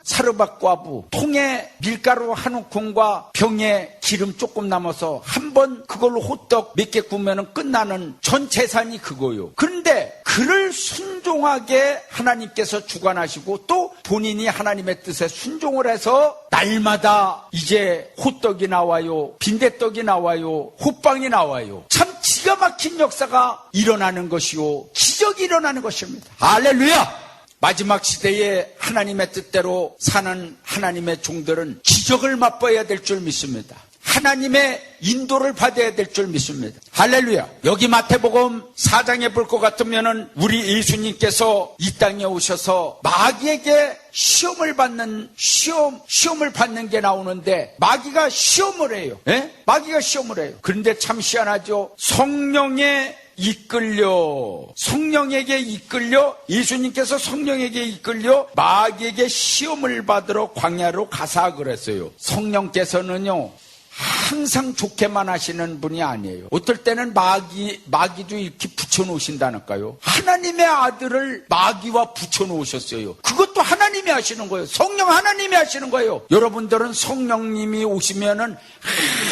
사르밧 과부, 통에 밀가루 한 움큼과 병에 기름 조금 남아서 한 번 그걸로 호떡 몇 개 구우면 끝나는 전 재산이 그거요. 그런데 그를 순종하게 하나님께서 주관하시고 또 본인이 하나님의 뜻에 순종을 해서 날마다 이제 호떡이 나와요, 빈대떡이 나와요, 호빵이 나와요. 참 기가 막힌 역사가 일어나는 것이요, 기적이 일어나는 것입니다. 할렐루야! 마지막 시대에 하나님의 뜻대로 사는 하나님의 종들은 기적을 맛봐야 될 줄 믿습니다. 하나님의 인도를 받아야 될 줄 믿습니다. 할렐루야. 여기 마태복음 4장에 볼 것 같으면은 우리 예수님께서 이 땅에 오셔서 마귀에게 시험을 받는 게 나오는데 마귀가 시험을 해요. 예? 마귀가 시험을 해요. 그런데 참 희한하죠. 성령에게 이끌려 예수님께서 성령에게 이끌려 마귀에게 시험을 받으러 광야로 가사 그랬어요. 성령께서는요 항상 좋게만 하시는 분이 아니에요. 어떨 때는 마귀도 이렇게 붙여놓으신다니까요. 하나님의 아들을 마귀와 붙여놓으셨어요. 그것도 하나님이 하시는 거예요. 성령 하나님이 하시는 거예요. 여러분들은 성령님이 오시면은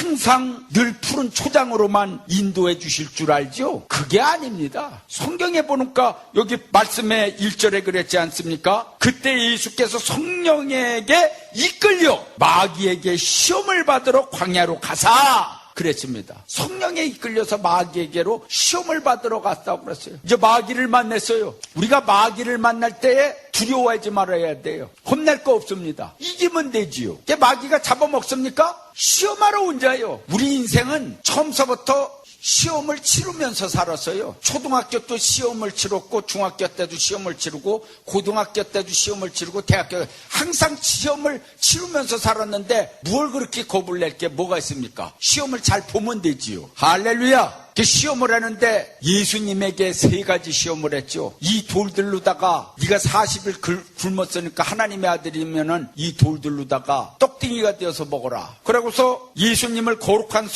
항상 늘 푸른 초장으로만 인도해 주실 줄 알죠? 그게 아닙니다. 성경에 보니까 여기 말씀의 1절에 그랬지 않습니까? 그때 예수께서 성령에게 이끌려 마귀에게 시험을 받으러 광야로 가사 그랬습니다. 성령에 이끌려서 마귀에게로 시험을 받으러 갔다고 그랬어요. 이제 마귀를 만났어요. 우리가 마귀를 만날 때에 두려워하지 말아야 돼요. 혼낼 거 없습니다. 이기면 되지요. 마귀가 잡아먹습니까? 시험하러 온 자예요. 우리 인생은 처음서부터 시험을 치르면서 살았어요. 초등학교 때 시험을 치렀고 중학교 때도 시험을 치르고 고등학교 때도 시험을 치르고 대학교 항상 시험을 치르면서 살았는데 뭘 그렇게 겁을 낼 게 뭐가 있습니까? 시험을 잘 보면 되지요. 할렐루야. 시험을 하는데 예수님에게 3가지 시험을 했죠. 이 돌들로다가 네가 40일 굶었으니까 하나님의 아들이면은 이 돌들로다가 떡덩이가 되어서 먹어라. 그러고서 예수님을 거룩한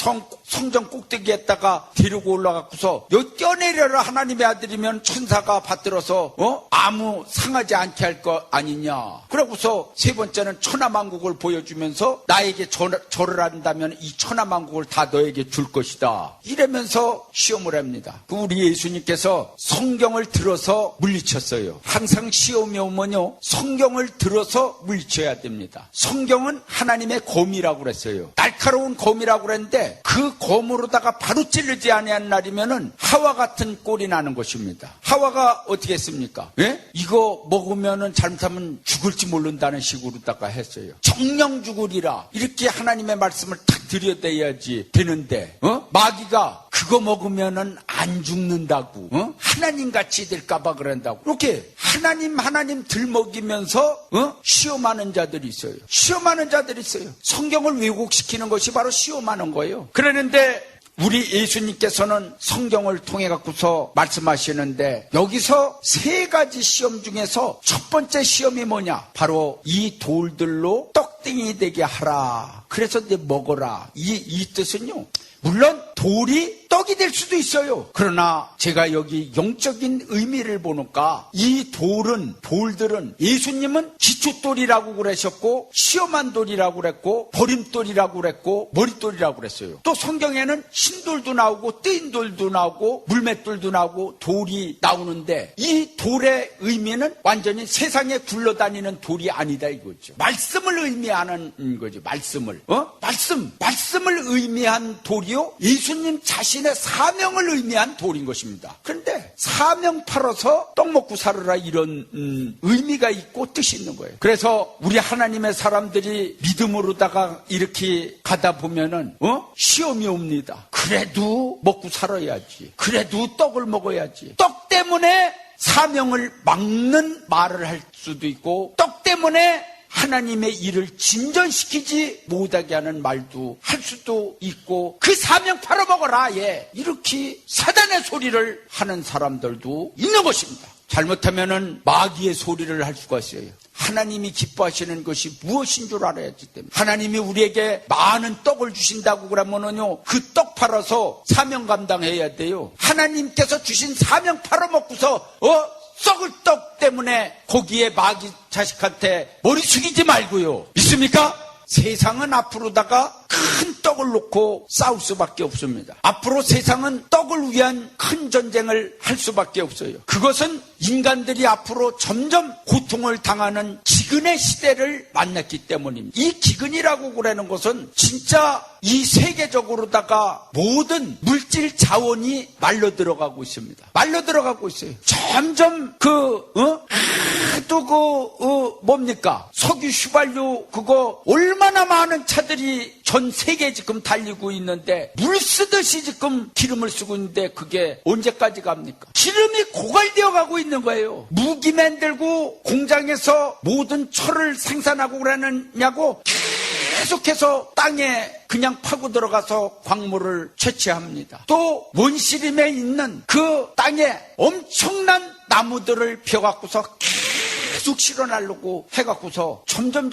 성전 꼭대기에다가 데리고 올라가고서 여기 껴내려라. 하나님의 아들이면 천사가 받들어서 아무 상하지 않게 할 거 아니냐. 그러고서 3번째는 천하만국을 보여주면서 나에게 절을 한다면 이 천하만국을 다 너에게 줄 것이다. 이러면서 시험을 합니다. 우리 예수님께서 성경을 들어서 물리쳤어요. 항상 시험이 오면요 성경을 들어서 물리쳐야 됩니다. 성경은 하나님의 검이라고 그랬어요. 날카로운 검이라고 그랬는데 그 검으로다가 바로 찌르지 아니한 날이면은 하와 같은 꼴이 나는 것입니다. 하와가 어떻게 했습니까? 예? 이거 먹으면은 잘못하면 죽을지 모른다는 식으로다가 했어요. 정령 죽으리라 이렇게 하나님의 말씀을 탁 들여대야지 되는데 마귀가 그거 먹으면은 안 죽는다고, 하나님 같이 될까봐 그런다고. 이렇게 하나님 들먹이면서, 시험하는 자들이 있어요. 성경을 왜곡시키는 것이 바로 시험하는 거예요. 그러는데, 우리 예수님께서는 성경을 통해 갖고서 말씀하시는데 여기서 3가지 시험 중에서 첫 번째 시험이 뭐냐? 바로 이 돌들로 떡덩이 되게 하라. 그래서 이제 먹어라. 이 뜻은요. 물론 돌이 떡이 될 수도 있어요. 그러나 제가 여기 영적인 의미를 보니까 이 돌들은 예수님은 기초돌이라고 그러셨고 시험한 돌이라고 그랬고 버림돌이라고 그랬고 머릿돌이라고 그랬어요. 또 성경에는 흰돌도 나오고 뜨인 돌도 나오고 물맷돌도 나오고 돌이 나오는데 이 돌의 의미는 완전히 세상에 굴러다니는 돌이 아니다 이거죠. 말씀을 의미하는 거죠. 말씀을 의미한 돌이요 예수님 자신의 사명을 의미한 돌인 것입니다. 그런데 사명 팔아서 떡 먹고 살으라 이런 의미가 있고 뜻이 있는 거예요. 그래서 우리 하나님의 사람들이 믿음으로다가 이렇게 가다 보면은 시험이 옵니다. 그래도 먹고 살아야지. 그래도 떡을 먹어야지. 떡 때문에 사명을 막는 말을 할 수도 있고 떡 때문에 하나님의 일을 진전시키지 못하게 하는 말도 할 수도 있고 그 사명 팔아먹어라 이렇게 사단의 소리를 하는 사람들도 있는 것입니다. 잘못하면은 마귀의 소리를 할 수가 있어요. 하나님이 기뻐하시는 것이 무엇인 줄 알아야지 때문에 하나님이 우리에게 많은 떡을 주신다고 그러면은요 그 떡 팔아서 사명 감당해야 돼요. 하나님께서 주신 사명 팔아먹고서 썩을 떡 때문에 거기에 마귀 자식한테 머리 숙이지 말고요. 믿습니까? 세상은 앞으로다가 큰 떡을 놓고 싸울 수밖에 없습니다. 앞으로 세상은 떡을 위한 큰 전쟁을 할 수밖에 없어요. 그것은 인간들이 앞으로 점점 고통을 당하는 기근의 시대를 만났기 때문입니다. 이 기근이라고 그러는 것은 진짜 이 세계적으로다가 모든 물질 자원이 말려 들어가고 있습니다. 말려 들어가고 있어요. 점점 뭡니까? 석유 휘발유 그거 얼마나 많은 차들이 전 세계에 지금 달리고 있는데 물 쓰듯이 지금 기름을 쓰고 있는데 그게 언제까지 갑니까? 기름이 고갈되어 가고 있는 거예요. 무기 만들고 공장에서 모든 철을 생산하고 그러느냐고 계속해서 땅에 그냥 파고 들어가서 광물을 채취합니다. 또 원시림에 있는 그 땅에 엄청난 나무들을 펴갖고서 계속 실어나르고 해갖고서 점점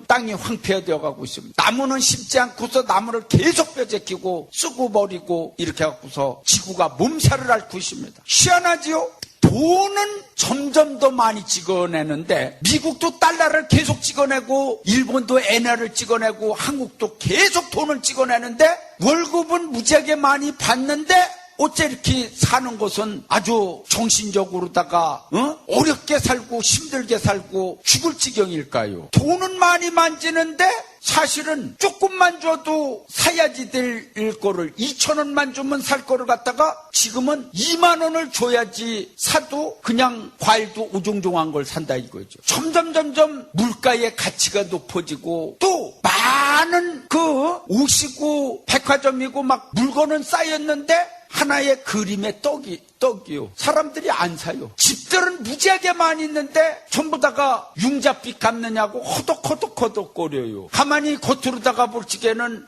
땅이 황폐화되어 가고 있습니다. 나무는 심지 않고서 나무를 계속 뼈제끼고 쓰고 버리고 이렇게 해갖고서 지구가 몸살을 앓고 있습니다. 희한하지요? 돈은 점점 더 많이 찍어내는데 미국도 달러를 계속 찍어내고 일본도 엔화를 찍어내고 한국도 계속 돈을 찍어내는데 월급은 무지하게 많이 받는데 어째 이렇게 사는 것은 아주 정신적으로다가 어렵게 살고 힘들게 살고 죽을 지경일까요? 돈은 많이 만지는데 사실은 조금만 줘도 사야지 될 거를 2,000원만 주면 살 거를 갖다가 지금은 2만 원을 줘야지 사도 그냥 과일도 우종종한 걸 산다 이거죠. 점점 물가의 가치가 높아지고 또 많은 그 옷이고 백화점이고 막 물건은 쌓였는데 하나의 그림의 떡이요. 사람들이 안 사요. 집들은 무지하게 많이 있는데 전부 다가 융자빚 갚느냐고 허덕거려요. 가만히 겉으로다가 볼 적에는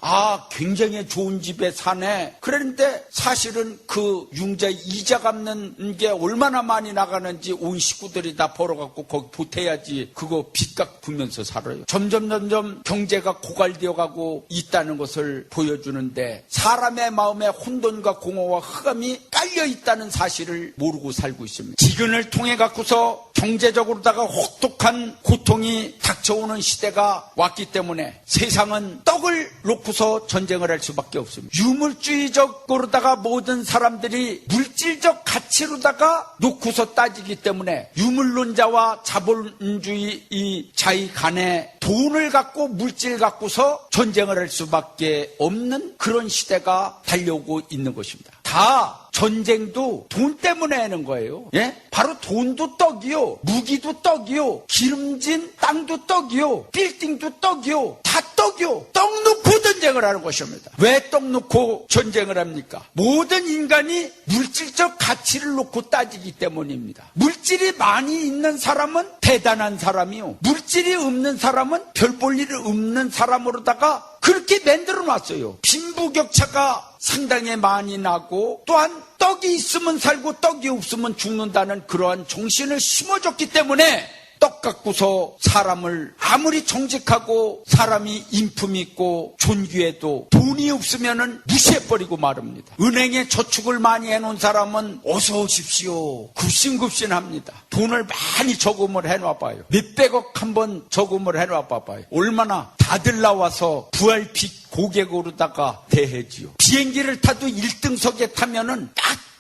굉장히 좋은 집에 사네. 그런데 사실은 그 융자 이자 갚는 게 얼마나 많이 나가는지 온 식구들이 다 벌어갖고 거기 보태야지 그거 빚 갚으면서 살아요. 점점 경제가 고갈되어 가고 있다는 것을 보여주는데 사람의 마음에 혼돈과 공허와 흑암이 깔려 있다는 사실을 모르고 살고 있습니다. 기근을 통해 갖고서 경제적으로다가 혹독한 고통이 닥쳐오는 시대가 왔기 때문에 세상은 떡을 놓고서 전쟁을 할 수밖에 없습니다. 유물주의적으로다가 모든 사람들이 물질적 가치로다가 놓고서 따지기 때문에 유물론자와 자본주의 이 자의 간에 돈을 갖고 물질 갖고서 전쟁을 할 수밖에 없는 그런 시대가 달려오고 있는 것입니다. 다 전쟁도 돈 때문에 하는 거예요. 예? 바로 돈도 떡이요, 무기도 떡이요, 기름진 땅도 떡이요, 빌딩도 떡이요, 다 떡이요. 떡 놓고 전쟁을 하는 것입니다. 왜 떡 놓고 전쟁을 합니까? 모든 인간이 물질적 가치를 놓고 따지기 때문입니다. 물질이 많이 있는 사람은 대단한 사람이요, 물질이 없는 사람은 별 볼 일 없는 사람으로다가 그렇게 만들어 놨어요. 빈부격차가 상당히 많이 나고 또한 떡이 있으면 살고 떡이 없으면 죽는다는 그러한 정신을 심어줬기 때문에 떡 갖고서 사람을 아무리 정직하고 사람이 인품 있고 존귀해도 돈이 없으면은 무시해버리고 말합니다. 은행에 저축을 많이 해놓은 사람은 어서 오십시오 굽신굽신합니다. 돈을 많이 저금을 해놔봐요. 몇백억 한번 저금을 해놔봐봐요. 얼마나 다들 나와서 부활픽 고객으로다가 대해지요. 비행기를 타도 1등석에 타면은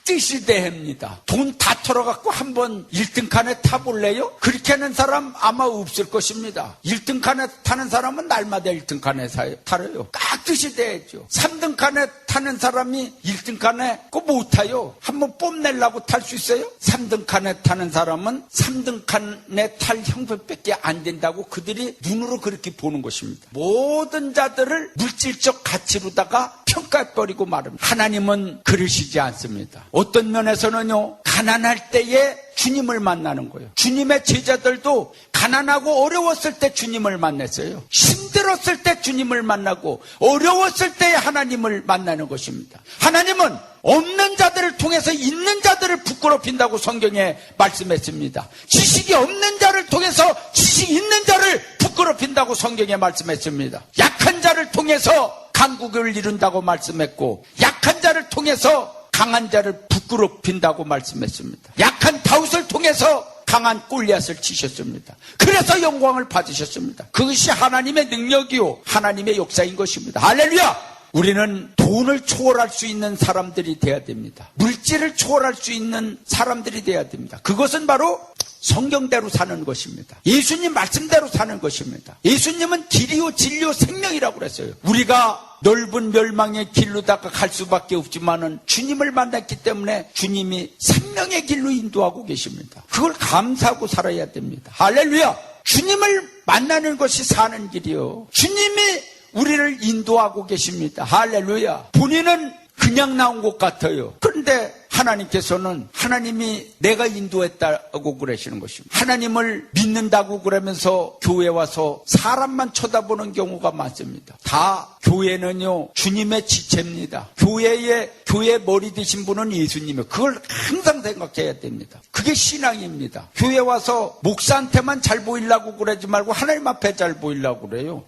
뜻이 대합니다. 돈 다 털어갖고 한번 1등 칸에 타볼래요? 그렇게 하는 사람 아마 없을 것입니다. 1등 칸에 타는 사람은 날마다 1등 칸에 타요. 깍듯이 대야죠. 3등 칸에 타는 사람이 1등 칸에 꼭 못 타요. 한번 뽐내려고 탈 수 있어요? 3등 칸에 타는 사람은 3등 칸에 탈 형편밖에 안 된다고 그들이 눈으로 그렇게 보는 것입니다. 모든 자들을 물질적 가치로다가 평가해버리고 말합니다. 하나님은 그러시지 않습니다. 어떤 면에서는요, 가난할 때에 주님을 만나는 거예요. 주님의 제자들도 가난하고 어려웠을 때 주님을 만났어요. 힘들었을 때 주님을 만나고 어려웠을 때 하나님을 만나는 것입니다. 하나님은 없는 자들을 통해서 있는 자들을 부끄럽힌다고 성경에 말씀했습니다. 지식이 없는 자를 통해서 지식 있는 자를 부끄럽힌다고 성경에 말씀했습니다. 약한 자를 통해서 강국을 이룬다고 말씀했고 약한 자를 통해서 강한 자를 부끄럽힌다고 말씀했습니다. 약한 다윗을 통해서 강한 골리앗을 치셨습니다. 그래서 영광을 받으셨습니다. 그것이 하나님의 능력이요 하나님의 역사인 것입니다. 할렐루야! 우리는 돈을 초월할 수 있는 사람들이 돼야 됩니다. 물질을 초월할 수 있는 사람들이 돼야 됩니다. 그것은 바로 성경대로 사는 것입니다. 예수님 말씀대로 사는 것입니다. 예수님은 길이요 진리요 생명이라고 그랬어요. 우리가 넓은 멸망의 길로다가 갈 수밖에 없지만은 주님을 만났기 때문에 주님이 생명의 길로 인도하고 계십니다. 그걸 감사하고 살아야 됩니다. 할렐루야! 주님을 만나는 것이 사는 길이요. 주님이 우리를 인도하고 계십니다. 할렐루야! 본인은 그냥 나온 것 같아요. 그런데 하나님께서는 하나님이 내가 인도했다고 그러시는 것입니다. 하나님을 믿는다고 그러면서 교회 와서 사람만 쳐다보는 경우가 많습니다. 다 교회는요 주님의 지체입니다. 교회 머리 되신 분은 예수님이에요. 그걸 항상 생각해야 됩니다. 그게 신앙입니다. 교회 와서 목사한테만 잘 보이려고 그러지 말고 하나님 앞에 잘 보이려고 그래요.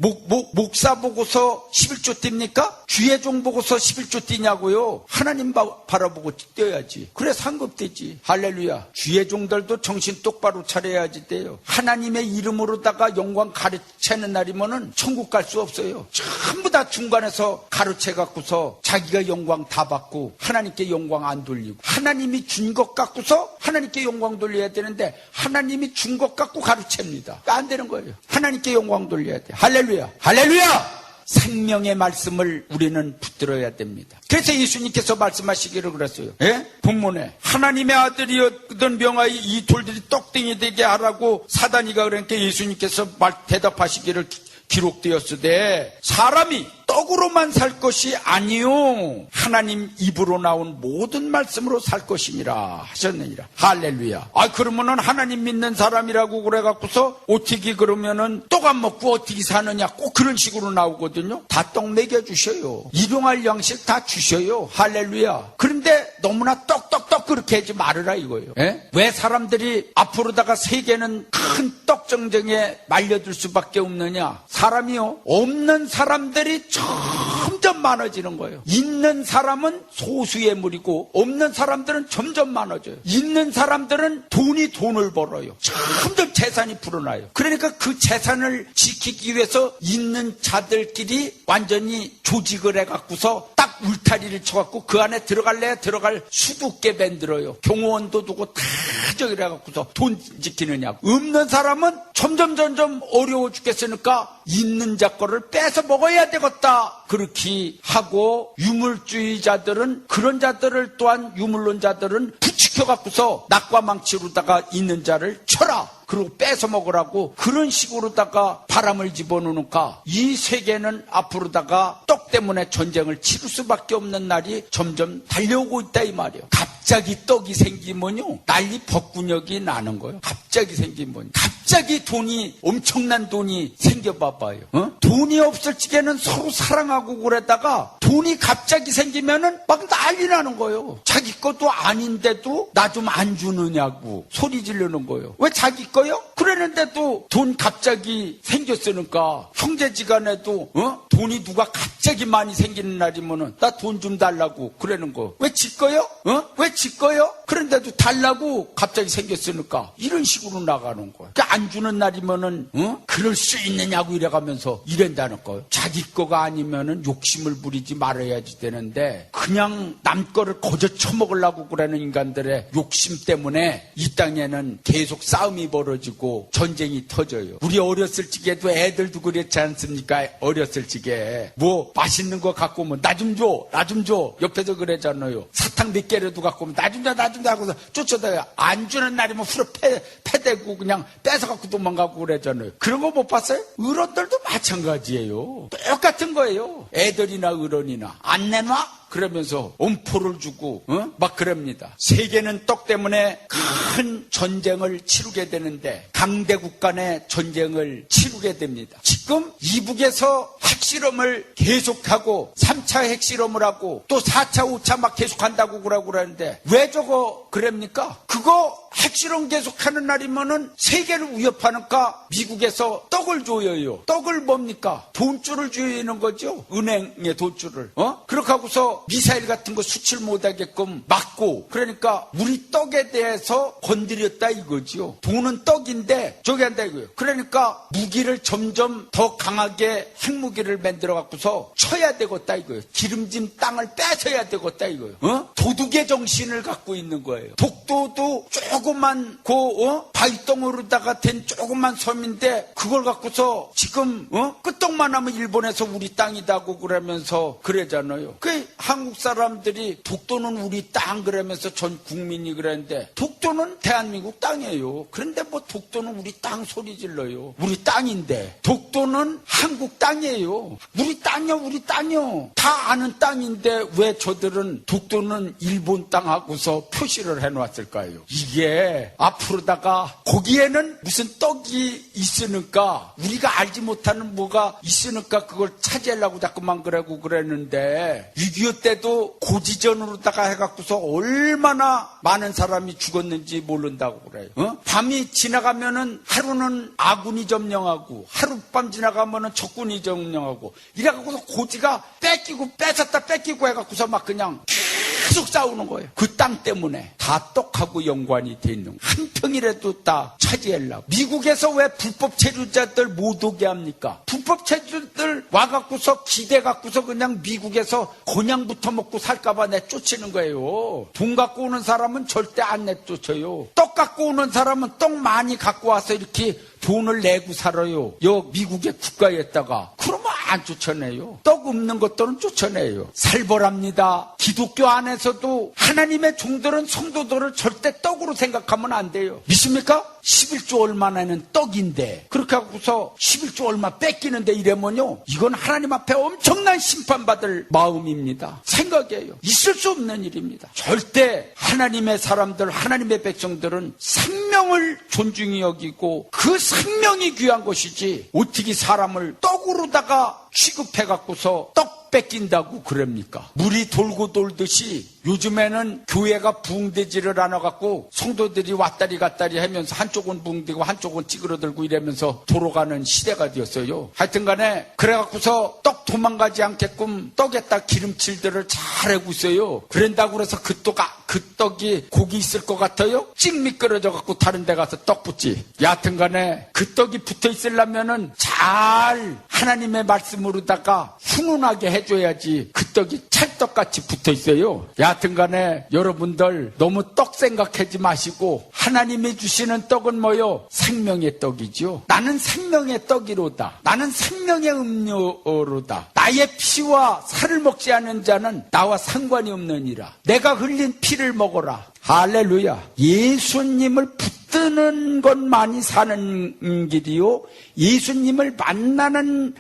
목사 보고서 11조 띱니까? 주의종 보고서 11조 띄냐고요. 하나님 바라보고 뛰어야지. 그래 상급되지. 할렐루야. 주의종들도 정신 똑바로 차려야지 돼요. 하나님의 이름으로다가 영광 가르치는 날이면은 천국 갈 수 없어요. 전부 다 중간에서 가르쳐 갖고서 자기가 영광 다 받고 하나님께 영광 안 돌리고, 하나님이 준 것 갖고서 하나님께 영광 돌려야 되는데 하나님이 준 것 갖고 가르칩니다. 안 되는 거예요. 하나님께 영광 돌려야 돼. 할렐루야. 할렐루야. 생명의 말씀을 우리는 붙들어야 됩니다. 그래서 예수님께서 말씀하시기를 그랬어요. 예? 본문에 하나님의 아들이었던 명하여 이 돌들이 떡덩이 되게 하라고 사단이가 그러니까 예수님께서 대답하시기를 기록되었으되 사람이 떡으로만 살 것이 아니요 하나님 입으로 나온 모든 말씀으로 살 것이니라 하셨느니라. 할렐루야. 그러면은 하나님 믿는 사람이라고 그래갖고서 어떻게 그러면은 떡 안 먹고 어떻게 사느냐 꼭 그런 식으로 나오거든요. 다 떡 먹여주셔요. 일용할 양식 다 주셔요. 할렐루야. 그런데 너무나 떡 그렇게 하지 말으라 이거예요. 예? 왜 사람들이 앞으로다가 세계는 큰 떡 정쟁에 말려들 수밖에 없느냐. 사람이요 없는 사람들이 점점 많아지는 거예요. 있는 사람은 소수의 물이고 없는 사람들은 점점 많아져요. 있는 사람들은 돈을 벌어요. 점점 재산이 불어나요. 그러니까 그 재산을 지키기 위해서 있는 자들끼리 완전히 조직을 해갖고서 딱 울타리를 쳐갖고 그 안에 들어갈 수도 없게 만들어요. 경호원도 두고 다 저기 해갖고서 돈 지키느냐고. 없는 사람은 점점 어려워 죽겠으니까 있는 자 거를 뺏어 먹어야 되겠다. 그렇게 하고 유물주의자들은 그런 자들을 또한 유물론자들은 부추겨갖고서 낙과 망치로다가 있는 자를 쳐라. 그리고 뺏어 먹으라고 그런 식으로다가 바람을 집어넣으니까 이 세계는 앞으로다가 떡 때문에 전쟁을 치를 수밖에 없는 날이 점점 달려오고 있다 이 말이에요. 갑자기 떡이 생기면요 난리 법군역이 나는 거예요. 갑자기 생기면 갑자기 엄청난 돈이 생겨봐봐요. 돈이 없을 적에는 서로 사랑하고 그러다가 돈이 갑자기 생기면은 막 난리 나는 거예요. 자기 것도 아닌데도 나 좀 안 주느냐고 소리 지르는 거예요. 왜 자기 거요? 그랬는데도 돈 갑자기 생겼으니까 형제지간에도 돈이 누가 갑자기 많이 생기는 날이면은 나 돈 좀 달라고 그러는 거. 왜 지 거요? 왜 지 거요? 그런데도 달라고 갑자기 생겼으니까 이런 식으로 나가는 거예요. 그러니까 안 주는 날이면은 그럴 수 있느냐고 이래가면서 이런다는 거예요. 자기 거가 아니면은 욕심을 부리지 말아야지 되는데 그냥 남 거를 거저 처먹으려고 그러는 인간들의 욕심 때문에 이 땅에는 계속 싸움이 벌어지고 전쟁이 터져요. 우리 어렸을 적에도 애들도 그랬지 않습니까? 어렸을 적에 뭐 맛있는 거 갖고 오면 나 좀 줘 옆에서 그러잖아요. 사탕 몇 개라도 갖고 오면 나 좀 줘 하고서 쫓아다가 안 주는 날이면 후려 패대고 그냥 뺏어갖고 도망가고 그러잖아요. 그런 거 못 봤어요? 어른들도 마찬가지예요. 똑같은 거예요. 애들이나 어른이나 안 내놔? 그러면서 엄포를 주고 막 그럽니다. 세계는 떡 때문에 큰 전쟁을 치르게 되는데 강대국 간의 전쟁을 치르게 됩니다. 지금 이북에서 핵실험을 계속하고 3차 핵실험을 하고 또 4차 5차 막 계속한다고 그러는데 왜 저거 그럽니까? 그거 핵실험 계속하는 날이면은 세계를 위협하니까 미국에서 떡을 줘요. 떡을 뭡니까? 돈줄을 줘야 하는 거죠. 은행에 돈줄을. 그렇게 하고서 미사일 같은 거 수출 못하게끔 막고, 그러니까 우리 떡에 대해서 건드렸다 이거지요. 돈은 떡인데 저기 한다 이거예요. 그러니까 무기를 점점 더 강하게 핵무기를 만들어 갖고서 쳐야 되겠다 이거예요. 기름진 땅을 뺏어야 되겠다 이거예요. 도둑의 정신을 갖고 있는 거예요. 독도도 조그만 바위덩어리다가 된 조그만 섬인데 그걸 갖고서 지금 끄떡만 하면 일본에서 우리 땅이다고 그러면서 그러잖아요. 그 한국 사람들이 독도는 우리 땅 그러면서 전 국민이 그랬는데 독도는 대한민국 땅이에요. 그런데 뭐 독도는 우리 땅 소리 질러요. 우리 땅인데 독도는 한국 땅이에요. 우리 땅이요, 우리 땅이요. 다 아는 땅인데 왜 저들은 독도는 일본 땅하고서 표시를 해놨을까요? 이게 앞으로다가 거기에는 무슨 떡이 있으니까 우리가 알지 못하는 뭐가 있으니까 그걸 차지하려고 자꾸만 그러고 그랬는데 6.25 때도 고지전으로다가 해갖고서 얼마나 많은 사람이 죽었는지 모른다고 그래요. 밤이 지나가면은 하루는 아군이 점령하고 하룻밤 지나가면은 적군이 점령하고 이래갖고서 고지가 뺏기고 뺏었다 뺏기고 해갖고서 막 그냥 계속 싸우는 거예요. 그 땅 때문에 다 떡하고 연관이 돼 있는 거예요. 한 평이라도 다 차지하려고. 미국에서 왜 불법 체류자들 못 오게 합니까? 불법 체류자들 와갖고서 기대갖고서 그냥 미국에서 곤양부터 먹고 살까봐 내쫓는 거예요. 돈 갖고 오는 사람은 절대 안 내쫓아요. 떡 갖고 오는 사람은 떡 많이 갖고 와서 이렇게 돈을 내고 살아요. 미국의 국가에다가. 그러면 안 쫓아내요. 떡 없는 것들은 쫓아내요. 살벌합니다. 기독교 안에서도 하나님의 종들은 성도들을 절대 떡으로 생각하면 안 돼요. 믿습니까? 11조 얼마나는 떡인데 그렇게 하고서 11조 얼마 뺏기는데 이러면요, 이건 하나님 앞에 엄청난 심판받을 마음입니다. 생각이에요. 있을 수 없는 일입니다. 절대 하나님의 사람들, 하나님의 백성들은 생명을 존중히 여기고 그 생명이 귀한 것이지 어떻게 사람을 떡으로다가 취급해갖고서 떡 뺏긴다고 그럽니까? 물이 돌고 돌듯이 요즘에는 교회가 부흥되지를 않아갖고 성도들이 왔다리 갔다리 하면서 한쪽은 부흥되고 한쪽은 찌그러들고 이러면서 돌아가는 시대가 되었어요. 하여튼 간에 그래갖고서 떡 도망가지 않게끔 떡에다 기름칠들을 잘 하고 있어요. 그런다고 그래서 그 떡이 고기 있을 것 같아요? 찍 미끄러져갖고 다른 데 가서 떡 붙지. 여하튼 간에 그 떡이 붙어 있으려면은 잘 하나님의 말씀으로다가 훈훈하게 해줘야지 그 떡이 찰떡같이 붙어 있어요. 여하튼 간에 여러분들 너무 떡 생각하지 마시고 하나님이 주시는 떡은 뭐요? 생명의 떡이죠. 나는 생명의 떡이로다. 나는 생명의 음료로다. 나의 피와 살을 먹지 않은 자는 나와 상관이 없느니라. 내가 흘린 피를 먹어라. 할렐루야. 예수님을 붙드는 것만이 사는 길이요, 예수님을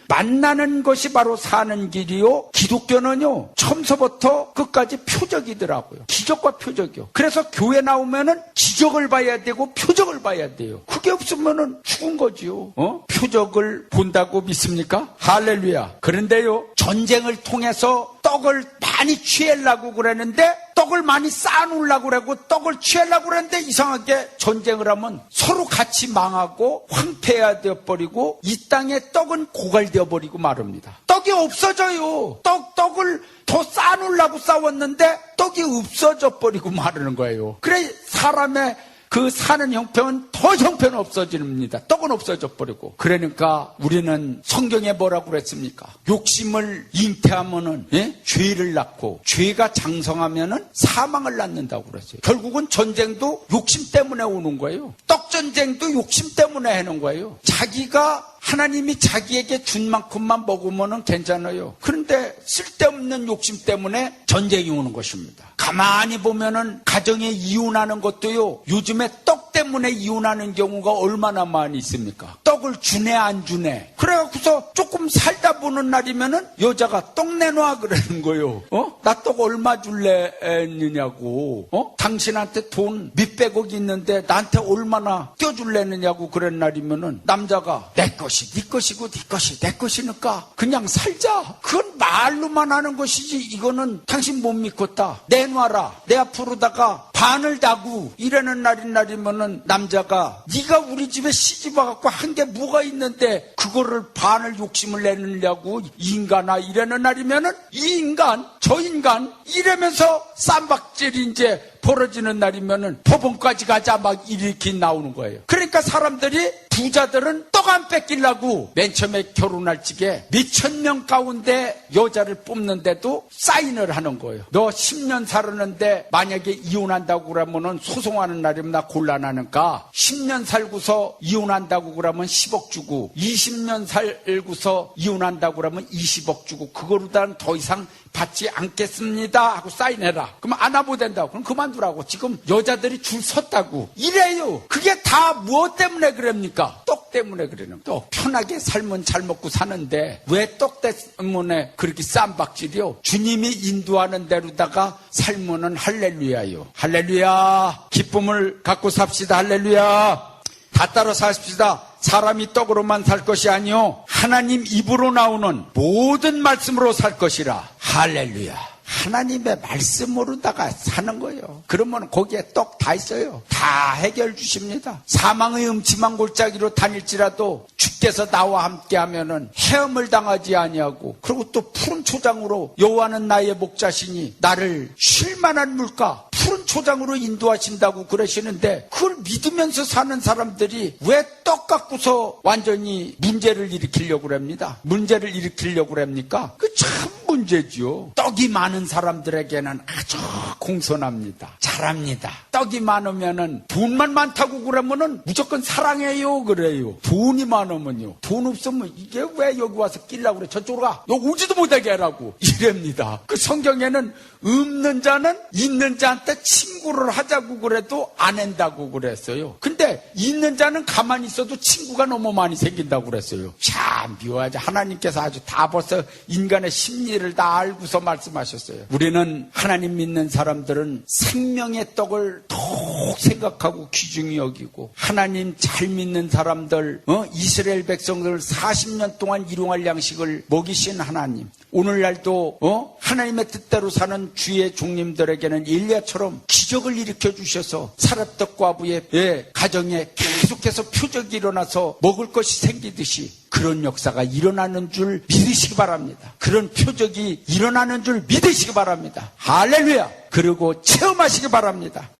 만나는 것이 바로 사는 길이요. 기독교는요, 처음서부터 끝까지 표적이더라고요. 기적과 표적이요. 그래서 교회 나오면은 기적을 봐야 되고 표적을 봐야 돼요. 그게 없으면은 죽은 거지요. 표적을 본다고 믿습니까? 할렐루야. 그런데요, 전쟁을 통해서 떡을 많이 취하려고 그러는데 떡을 많이 쌓아놓으려고 그러고 떡을 취하려고 그러는데 이상하게 전쟁을 하면 서로 같이 망하고 황폐화 되어버리고 이 땅에 떡은 고갈되어 버리고 말합니다. 떡이 없어져요. 떡을 더 쌓아놓으려고 싸웠는데 떡이 없어져 버리고 말하는 거예요. 그래 사람의 그 사는 형편은 더 형편 없어집니다. 떡은 없어져 버리고. 그러니까 우리는 성경에 뭐라고 그랬습니까? 욕심을 잉태하면은 죄를 낳고 죄가 장성하면은 사망을 낳는다고 그랬어요. 결국은 전쟁도 욕심 때문에 오는 거예요. 떡 전쟁도 욕심 때문에 하는 거예요. 자기가 하나님이 자기에게 준 만큼만 먹으면 괜찮아요. 그런데 쓸데없는 욕심 때문에 전쟁이 오는 것입니다. 가만히 보면은 가정에 이혼하는 것도요, 요즘에 떡 때문에 이혼하는 경우가 얼마나 많이 있습니까? 떡을 주네 안 주네. 그래갖고서 조금 살다 보는 날이면은 여자가 떡 내놔 그러는 거예요. 나 떡 얼마 줄래 했느냐고. 당신한테 돈 몇백억 있는데 나한테 얼마나 떼어줄래느냐고 그런 날이면은 남자가 내 것이 네 것이고 네 것이 내 것이니까 그냥 살자. 그건 말로만 하는 것이지 이거는 당신 못 믿겠다. 내놔라. 내 앞으로다가 반을 다고 이러는 날이면은 남자가 네가 우리 집에 시집 와갖고 한 게 뭐가 있는데 그거를 반을 욕심을 내느냐고 인간아 이러는 날이면은 이 인간 저 인간 이러면서 쌈박질이 이제 벌어지는 날이면은 법원까지 가자 막 이렇게 나오는 거예요. 그러니까 사람들이 부자들은 떡 안 뺏기려고 맨 처음에 결혼할 적에 몇천 명 가운데 여자를 뽑는데도 사인을 하는 거예요. 너 10년 살았는데 만약에 이혼한다고 그러면은 소송하는 날이면 나 곤란하니까 10년 살고서 이혼한다고 그러면 10억 주고 20년 살고서 이혼한다고 그러면 20억 주고 그거보다는 더 이상 받지 않겠습니다 하고 사인해라. 그럼 안 하면 된다고. 그럼 그만두라고. 지금 여자들이 줄 섰다고. 이래요. 그게 다 무엇 때문에 그럽니까? 떡 때문에 그러는 거예요. 편하게 살면 잘 먹고 사는데 왜 떡 때문에 그렇게 쌈박질이요? 주님이 인도하는 대로다가 살면은 할렐루야요. 할렐루야. 기쁨을 갖고 삽시다. 할렐루야. 다 따라 사십시다. 사람이 떡으로만 살 것이 아니요 하나님 입으로 나오는 모든 말씀으로 살 것이라. 할렐루야. 하나님의 말씀으로다가 사는 거예요. 그러면 거기에 떡 다 있어요. 다 해결 주십니다. 사망의 음침한 골짜기로 다닐지라도 주께서 나와 함께하면은 헤엄을 당하지 아니하고 그리고 또 푸른 초장으로 여호와는 나의 목자시니 나를 쉴 만한 물가 푸른 초장으로 인도하신다고 그러시는데 그걸 믿으면서 사는 사람들이 왜 떡 갖고서 완전히 문제를 일으키려고 합니다. 문제를 일으키려고 합니까? 그 참 문제지요. 떡이 많은 사람들에게는 아주 공손합니다. 잘합니다. 떡이 많으면은 돈만 많다고 그러면은 무조건 사랑해요 그래요. 돈이 많으면요. 돈 없으면 이게 왜 여기 와서 끼려고 그래. 저쪽으로 가. 여기 오지도 못하게 하라고. 이랍니다. 그 성경에는 없는 자는 있는 자한테 친구를 하자고 그래도 안 한다고 그랬어요. 근데 있는 자는 가만히 있어도 친구가 너무 많이 생긴다고 그랬어요. 참 묘하지. 하나님께서 아주 다 벌써 인간의 심리를 다 알고서 말씀하셨어요. 우리는 하나님 믿는 사람들은 생명의 떡을 더욱 생각하고 귀중히 여기고 하나님 잘 믿는 사람들 이스라엘 백성들 40년 동안 일용할 양식을 먹이신 하나님 오늘날도 하나님의 뜻대로 사는 주의 종님들에게는 엘리야처럼 기적을 일으켜 주셔서 사렙떡 과부의 가정에 계속해서 표적이 일어나서 먹을 것이 생기듯이 그런 역사가 일어나는 줄 믿으시기 바랍니다. 그런 표적이 일어나는 줄 믿으시기 바랍니다. 할렐루야. 그리고 체험하시기 바랍니다.